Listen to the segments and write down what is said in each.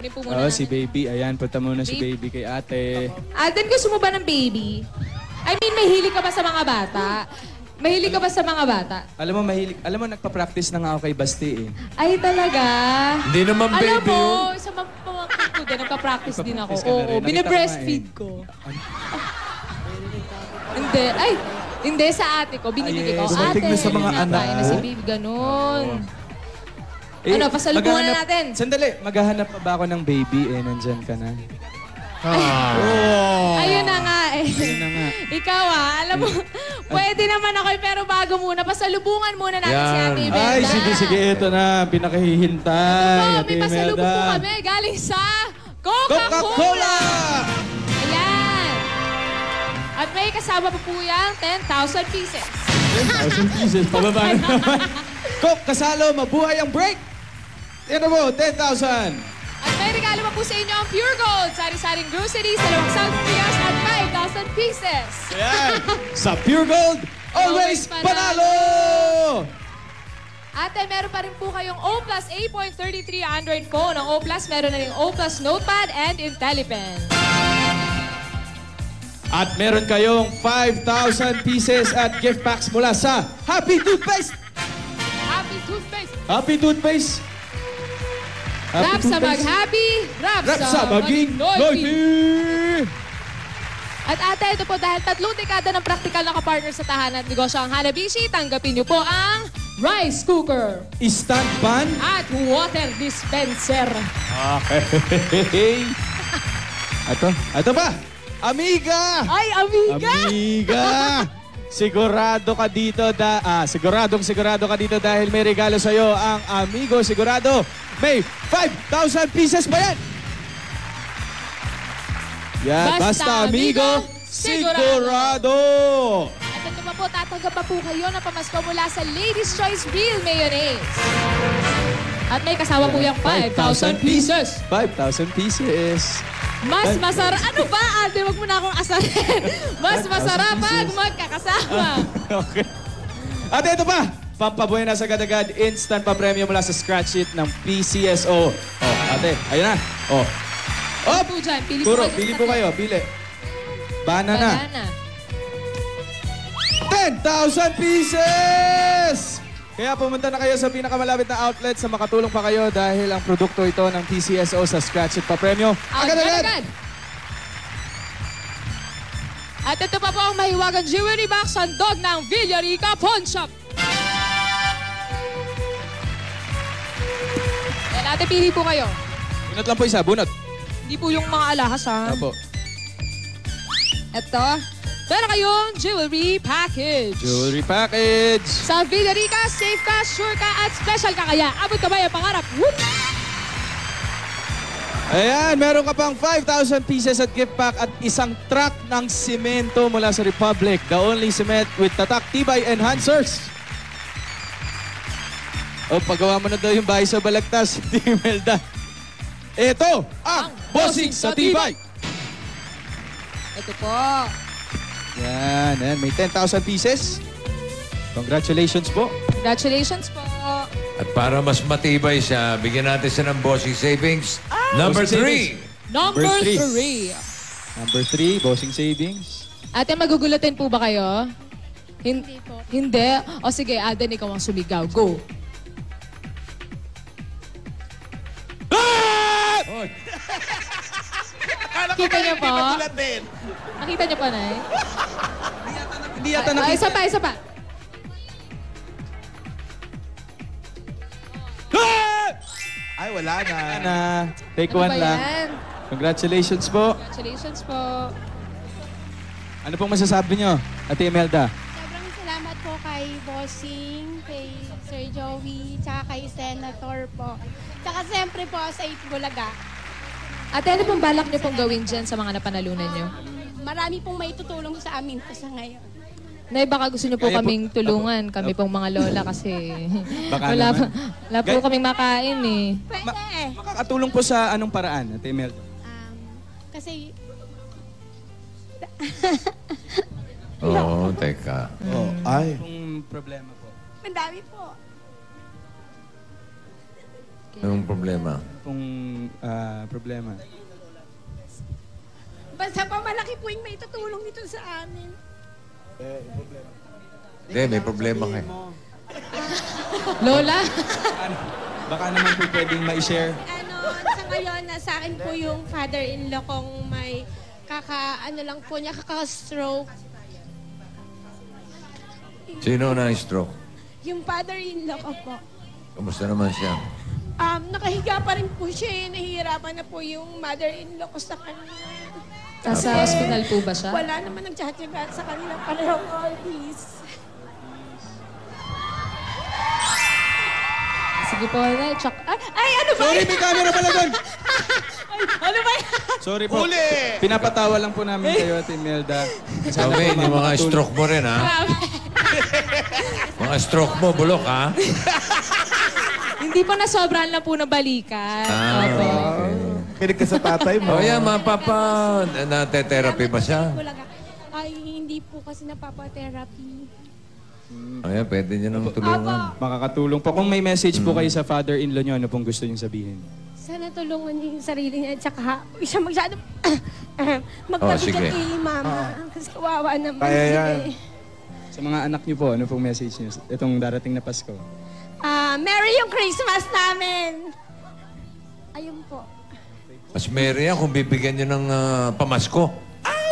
Si baby. Ayan, punta muna si baby kay ate. Alden, gusto mo ba ng baby? I mean, mahilig ka ba sa mga bata? Mahilig ka ba sa mga bata? Alam mo, nagpa-practice na nga ako kay Basti eh. Ay, talaga? Hindi naman baby Alam mo, yun. sa mga pamangkin ko din, nagpa-practice din ako. Nagpa-practice ka na Oo, rin. binibreastfeed ko. Hindi, ay, hindi sa ate ko, binibigay ko. Dumating na sa mga anak na si mo? baby, ganun. Ano, pasalubungan na natin. Sandali, maghahanap pa ba ako ng baby eh, nandyan ka na. Ayun na nga eh. Ayun na nga. Ikaw alam mo, pwede naman ako pero bago muna, pasalubungan muna natin si Ate Imelda. Ay, sige, ito na, pinakahihintay. Ito, Ate may pasalubong po Imelda. kami galing sa Coca-Cola. Coca-Cola! Ayan. At may kasama pa po yan, 10,000 pieces. 10,000 pieces, pababa na naman. Coke, kasalo, mabuhay ang break! Yan mo, 10,000. At may regalo pa po sa inyo ang Pure Gold, sari-saring groceries, dalawang Southern Pias at 5,000 pieces. Ayan, sa Pure Gold, always panalo! Ate, meron pa rin po kayong O Plus 8.33 Android phone. Ang O Plus, meron na rin O Plus Notepad and IntelliPen. At meron kayong 5,000 pieces at gift packs mula sa Happy Toothpaste! Happy Toothpaste! Happy Toothpaste! Rap sa mag-happy, rap sa maging noisy! At ate, ito po dahil 3 dekada ng praktikal na kapartner sa tahanan at negosyo ang Hanabishi, tanggapin niyo po ang rice cooker Instant pan? at water dispenser. Okay. Ito ba? Amiga! Ay, amiga! Amiga! Sigurado ka dito sigurado ka dito dahil may regalo sa'yo ang Amigo Sigurado. May 5,000 pieces pa yan! Yan, basta Amigo Sigurado! At ito pa po, tatanggap pa po kayo ng pamasko mula sa Ladies' Choice Real Mayonnaise. At may kasama po yung 5,000 pieces. 5,000 pieces. Mas masarap. Ano ba, ate? Wag mo na akong asarin. Mas masarap pag magkakasama. Okay. At ito pa, pampabuhay na sa agad-agad, instant pa premyo mula sa scratch sheet ng PCSO. Oh, ate, ayun na. Oh. Pili po dyan. Pili po kayo. Pili. Banana. 10,000 pieces! Kaya pumunta na kayo sa pinakamalapit na outlet sa makatulong pa kayo dahil ang produkto ito ng PCSO sa Scratch It pa premyo. Agad-agad! At ito pa po ang mahiwagang jewelry box handog ng Villarica Pawn Shop. Yan, ate, pili po kayo. Bunot lang po isa, bunot. Hindi po yung mga alahas, ha? Opo. Ito. Meron kayong jewelry package. Jewelry package. Sa Villarica, safe ka, sure ka, at special ka kaya. Abot ka ba yung pangarap? Whoop! Ayan, meron ka pang 5,000 pieces at gift pack at isang truck ng simento mula sa Republic. The only cement with tatak, tibay, enhancers. O, paggawa mo na daw yung bahay sa Balagtas, Imelda. Ito ang bossing sa tibay. Ito po. Yan, may 10,000 pieces. Congratulations po. Congratulations po. At para mas matibay siya, bigyan natin siya ng bossing savings. Number Bossing 3. Number three. 3. Number 3, bossing savings. Ate, magugulatin po ba kayo? Hindi po. Hindi? O sige, Aden, ikaw ang sumigaw. Go. Kita niyo po? Nakita niyo po, Nay? Hindi yata nakita. Isa pa, isa pa. Ay, wala na. Take Ano one ba lang. yan? Congratulations po. Congratulations po. Ano pong masasabi nyo, Ate Imelda? Sobrang salamat po kay Bossing, kay Sir Joey, tsaka kay Senator po. Tsaka siyempre po sa Bulaga. Ate, ano pong balak niyo pong gawin dyan sa mga napanalunan niyo? Marami pong may tutulong sa amin po sa ngayon. Nay, baka gusto niyo po Kaya po- kaming tulungan. Kami pong mga lola kasi Baka wala, naman. wala po kaming makain eh. Pwede Makakatulong po sa anong paraan, Ate Imelda? kasi Oo, teka. Oh, ay. Kung problema po. madami po. Anong problema? Kung problema. Basta pa malaki po yung may tutulong dito sa amin. Hindi, may problema kayo. Lola? Baka naman po pwedeng ma-share. Sa ngayon, nasa akin po yung father-in-law kong may kaka-stroke. Sino na stroke? Yung father-in-law ko po. Kamusta naman siya? Nakahiga pa rin po siya. Nahihirapan na po yung mother-in-law ko sa kanya. Nasa hospital po ba siya? Wala naman nagtsatsaga sa kanila parehong always. Sige po, Nay. Check. Ay, ano ba? Sorry, may camera pala doon! Ano ba yan? Sorry po. Pinapatawa lang po namin kayo, Ate Imelda. Sana Okay, po yung mga makatulong. stroke mo rin, ha? Grabe. Mga stroke mo, bulok, ha? Hindi po nasobrahan lang po na balikan. Opo. Okay. Kinig ka sa tatay mo. O yan, nate-therapy ba siya? Ay, hindi po kasi napapa-therapy. O yan, pwede niyo nang tulungan. Makakatulong po. Kung may message po kayo sa father-in-law nyo, ano pong gusto nyo sabihin? Sana tulungan niya yung sarili niya at saka huwag siya masyado sige. magpabigyan kay mama. Kasi kawawa naman. Kaya yan. Sige. Sa mga anak nyo po, ano pong message nyo? Itong darating na Pasko. Merry yung Christmas namin! Ayun po. Mas merry yan kung bibigyan niyo ng pamasko.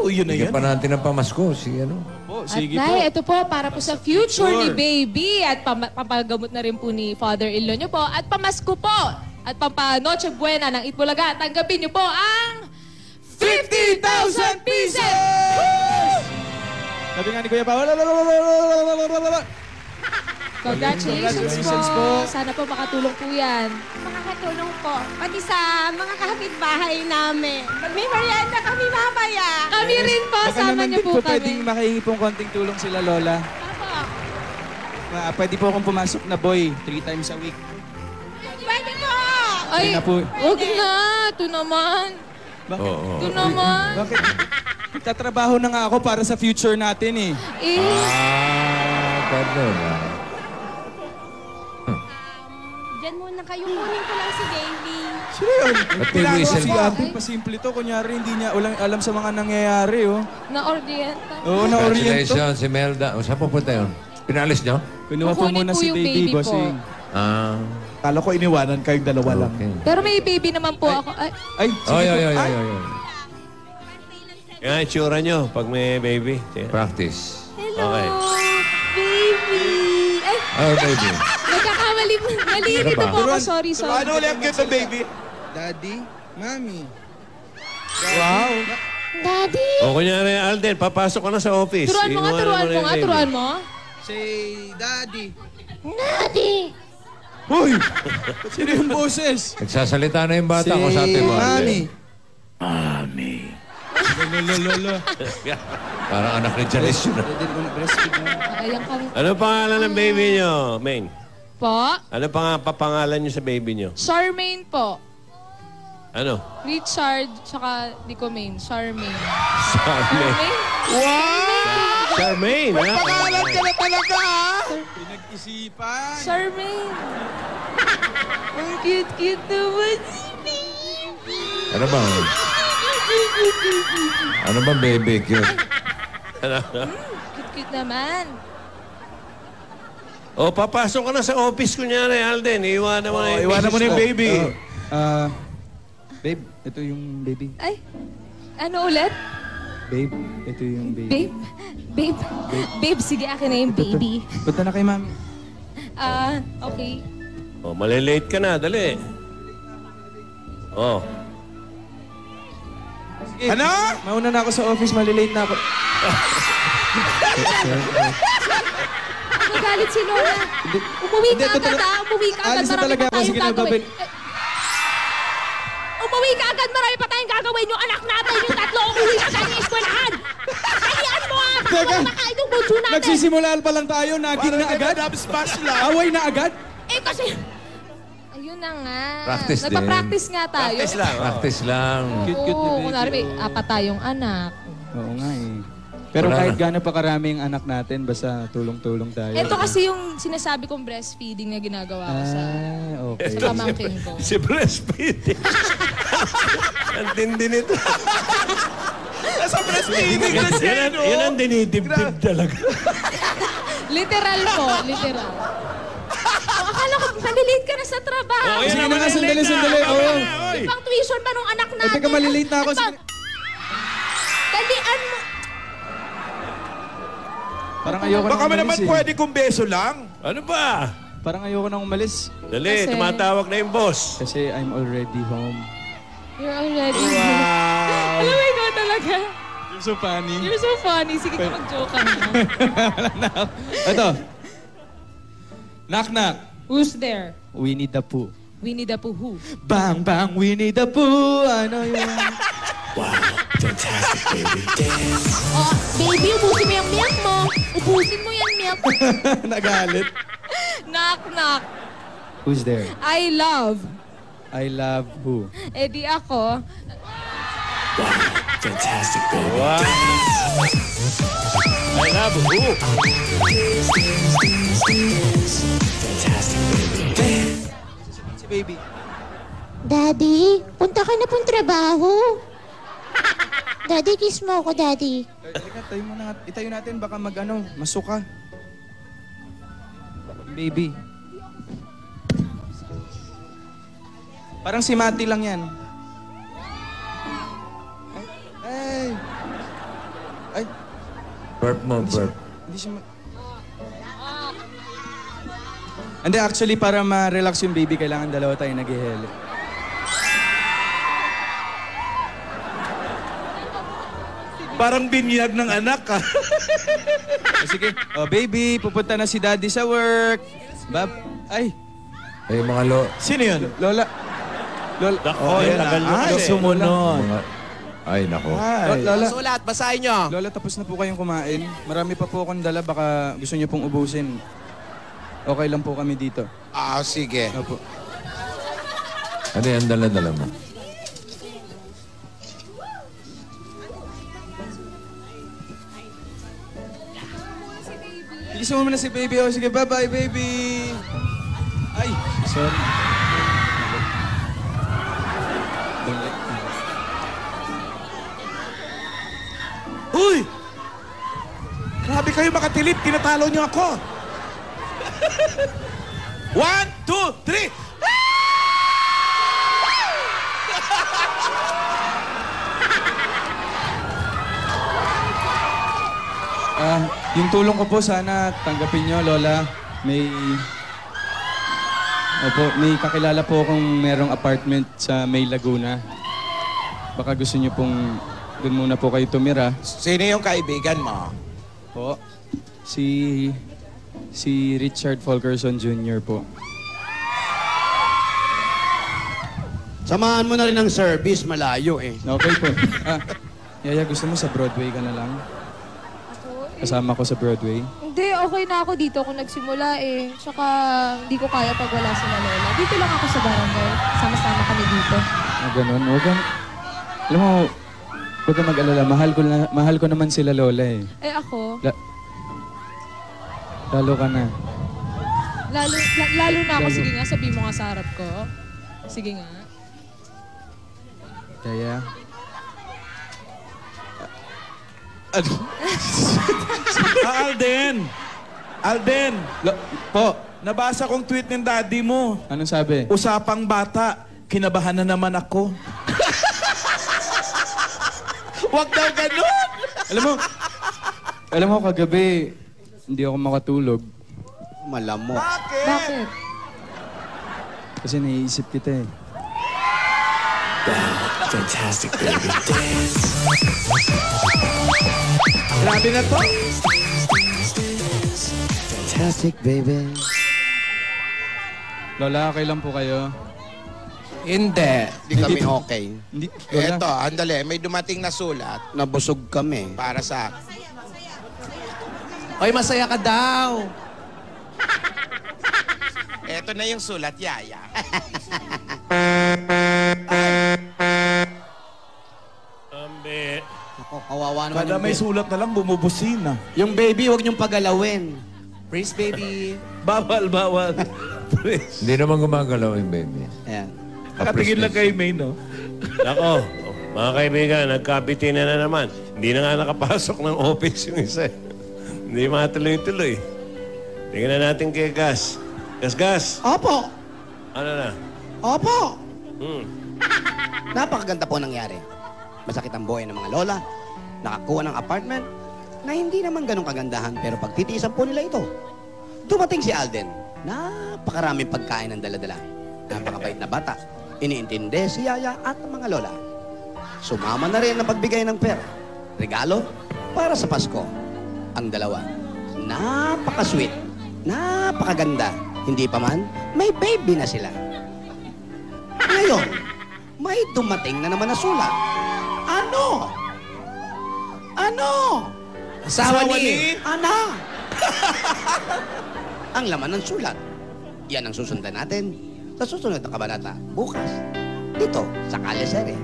Yun na Bigyan yan. pa natin ng pamasko. Si ano? Po, At Nay, ito po, para po sa future ni baby at pampagamot na rin po ni father-in-law nyo po at pamasko po at pampa-Noche Buena ng Itbulaga. Tanggapin nyo po ang 50,000 pieces! Sabi nga ni Kuya Pa, Congratulations po. Sana po makatulong po yan. Makakatulong po. Pati sa mga kapitbahay namin. Pag may merienda kami mamaya. Kami rin po, Baka sama naman niyo din po po kami. pwedeng makahingi pong konting tulong sila, Lola. Opo. Pwede po akong pumasok na boy 3 times a week. Pwede po! Ay, Yun na po. huwag na. Ito naman. Bakit? Oo. Ito naman. Bakit? Tatrabaho na nga ako para sa future natin eh. Ganun. Diyan muna kayo. Kunin ko lang si Davey. Sino yun? Ba't may Pinagawa whistle si ba? ate. Pasimple to. Kunyari, hindi niya alam sa mga nangyayari, oh. Na-orienta. Oo, na-oriento. Congratulations, si Melda. O, saan pupunta yun? Pinalis niyo? Kunuha po Kukunin muna po si yung baby, baby po. bossing. Ah, Kala ko iniwanan kayong dalawa lang. okay. Pero may baby naman po ako. Ay, Ay, sige Oy, po. oy, oy, oy, oy. Yan, itsura nyo pag may baby. Practice. hello, Okay. baby. Ay, Oh, baby. nagkakamali po. Nalilito po ako. Sorry, sorry. Ano ulit ang sa baby? Daddy, Mami. Wow. Daddy. O kunyari, Alden, papasok ka na sa office. Turuan mo nga, Inuwanan turuan na mo yung nga, baby. turuan mo. Say, Daddy. Daddy. Hoy! Sino yung boses? Nagsasalita na yung bata ko sa atin mo. Mami. Mami. Lolo. Parang anak ni Janice yun. Pwede ko na breastfeed na. Ayan kami. Ano pangalan ng baby nyo, Maine? Po. Ano papangalan nyo sa baby nyo? Charmaine po. Ano? Richard, tsaka di ko main. Charmaine. Charmaine. Charmaine? Charmaine, ha? Pangalan ka na talaga, ha? Pinag-isipan. Charmaine. Ang cute-cute naman si baby. Ano ba? Ano ba, baby? Cute. Cute-cute naman. O, papasok ka na sa office kunyari, Alden. Iwanan mo na yung Iwanan mo na yung baby. Babe, ito yung baby. Ay, ano ulit? Babe, ito yung baby. Babe? Babe? Babe, sige, akin na yung baby. Punta na kay Mami. Okay. O, malilate ka na. Dali. O. Ano? Mauna na ako sa office, malilate na ako. Magalit si Lola. Umuwi Hindi, ka agad, totoo- ha? Umuwi ka agad. Alis na Marami talaga pa ako. tayong Sige na, gagawin. babalik. Umuwi ka agad. Marami pa tayong gagawin. Yung anak natin, yung tatlo, umuwi ka agad ng eskwelahan. Kalian mo, ha? Teka. Makain yung bunso natin. Nagsisimula pa lang tayo, naging na agad. Smash lang. Away na agad. Eh, kasi... Ayun na nga. Practice din. Nagpa-practice nga tayo. Practice lang. o. Practice lang. Cute-cute na Oo, baby. kunwari may apat tayong anak. Oo nga eh. Pero Wala kahit na. gaano pa karami ang anak natin, basta tulong-tulong tayo. Ito kasi yung sinasabi kong breastfeeding na ginagawa ko sa Okay. pamangkin ko. Si breastfeeding. Ang tindi nito. Nasa breastfeeding na siya, no? Yan ang dinidibdib talaga. Literal po, literal. Akala ko, malilate ka na sa trabaho. Oh, yan Sige ang na nga, malilate sandali. na. Oo. Oy. Pang tuition pa nung anak Ay, natin. teka, malilate na ako. Ano ba? Sige. Dalian mo. Parang ayoko Baka nang naman umalis eh. pwede kung beso lang. Ano ba? Parang ayoko nang umalis. Dali, Kasi- tumatawag na yung boss. Kasi I'm already home. You're already. Wow. Alam mo, ikaw talaga. You're so funny. You're so funny. Sige ka mag-joke ka na. Ito. Knock, knock. Who's there? Winnie the Pooh. Winnie the Pooh. Who? Bang, bang, Winnie the Pooh. Ano yun? Oh, baby, ubusin mo yung milk mo. Ubusin mo yung milk. Nagalit. Knock, knock. Who's there? I love. I love who? Eh di ako. Wow. I love who? Si baby. Daddy, punta ka na pong trabaho. Daddy, kiss mo ako, Daddy. Halika, tayo muna. Itayo natin. Baka masuka. Baby. Parang si Mati lang yan. Ay. Ay. Burp mo, burp. Hindi siya Hindi, actually, para ma-relax yung baby, kailangan dalawa tayo nag-ihele. Parang binyag ng anak, ha? Sige. Oh, baby, pupunta na si daddy sa work. Ay, Ay, mga Sino yun? Lola. Lola. Oh, yan na. tagal Ay, nyo sumunod. mga... Ay, nako. Ay. Lola. Sulat, basahin nyo. Lola, tapos na po kayong kumain. Marami pa po akong dala. Baka gusto niyo pong ubusin. Okay lang po kami dito. Sige. Opo. Ano yan, dala-dala mo? Bilisan mo muna si baby. Oh, sige, bye-bye, baby. Ay, sorry. Uy! Grabe kayo makatilip. Tinatalo niyo ako. 1, 2, 3. Yung tulong ko po, sana tanggapin nyo, Lola. May kakilala po akong merong apartment sa May Laguna. Baka gusto nyo pong doon muna po kayo tumira. Sino yung kaibigan mo? Po, si Richard Fulkerson Jr. po. Samahan mo na rin ng service, malayo eh. Okay po. Yaya, gusto mo sa Broadway ka na lang? Kasama ko sa Broadway. Hindi, okay na ako dito ako nagsimula eh. Tsaka hindi ko kaya pag wala sila Lola. Dito lang ako sa barangay. Sama-sama kami dito. Ganun. Alam mo, huwag kang mag-alala. Mahal ko naman sila Lola eh. Eh ako, Lalo ka na. lalo na ako. Sige nga, sabihin mo nga sa harap ko. Sige nga. Kaya? Alden! Alden! Po, Nabasa kong tweet ng daddy mo. anong sabi? Usapang bata. Kinabahan na naman ako. Huwag daw ganun! Alam mo, kagabi, hindi ako makatulog. Malamok. Bakit? Kasi naiisip kita eh. Grabe na to. Fantastic, baby. Lola, okay lang po kayo? Hindi. Hindi kami okay. Hindi, Lola. Eto, andali. May dumating na sulat. Nabusog kami. Para sa... Oy, masaya ka daw. Eto na yung sulat, Yaya. Ambe. Ako, Kawawa naman Kada yung may baby. sulat na lang, bumubusina. Yung baby, huwag niyong pagalawin. Please, baby. Bawal, bawal. Please. Hindi naman gumagalaw yung baby. Ayan. Nakatingin lang kay May, no? Nako, mga kaibigan, nagkapiti na naman. Hindi na nga nakapasok ng office yung isa. Hindi matuloy-tuloy. Tingnan na natin kay Gas. Gas. Opo. Ano na? Opo. Hmm. Napakaganda po nangyari. Masakit ang buhay ng mga lola. Nakakuha ng apartment na hindi naman ganong kagandahan pero pagtitiisan po nila ito. Dumating si Alden. Napakaraming pagkain ng dala-dala. Napakabait na bata. Iniintindi si Yaya at ang mga lola. Sumama na rin ang pagbigay ng pera. Regalo para sa Pasko. Ang dalawa. Napaka-sweet. Napakaganda. Hindi pa man, may baby na sila. Ngayon, may dumating na naman na sulat. Ano? Ano? Asawa ni? Ana! Ang laman ng sulat. Yan ang susundan natin sa susunod na kabanata bukas. Dito, sa Kalisere.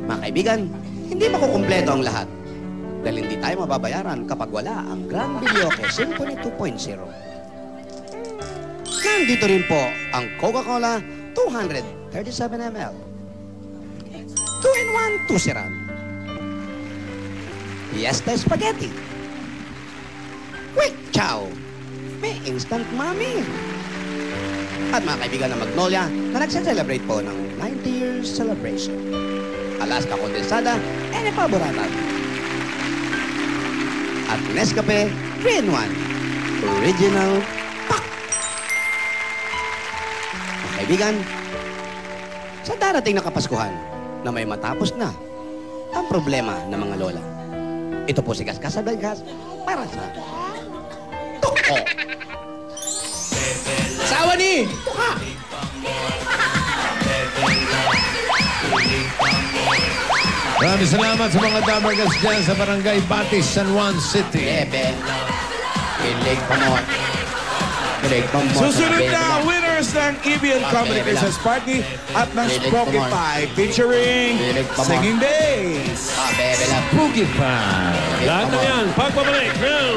Mga kaibigan, hindi makukumpleto ang lahat. Dahil hindi tayo mababayaran kapag wala ang Grand Bilyoke Symphony 2.0. Nandito rin po ang Coca-Cola 237 ml. 2-in-1 Tusiran. Fiesta Spaghetti. Quick Chow. May Instant Mami. At mga kaibigan ng Magnolia na nagse-celebrate po ng 90 years celebration. Alaska Condensada and Epaboratan. At Nescafe 3-in-1 Original Pack. Mga kaibigan, sa darating na Kapaskuhan na may matapos na ang problema ng mga lola. Ito po si Gas Casablanca para sa Toko. Asawa ni! Maraming salamat sa mga Dabargas dyan sa Barangay Batis, San Juan City. Bebe. Kilig pa mo. Kilig pa mo. Susunod na winners ng EBN Comedy Christmas Party at ng Spotify featuring Singing Days. Bebe lang. Boogie pa. Lahat na yan, pagbabalik ng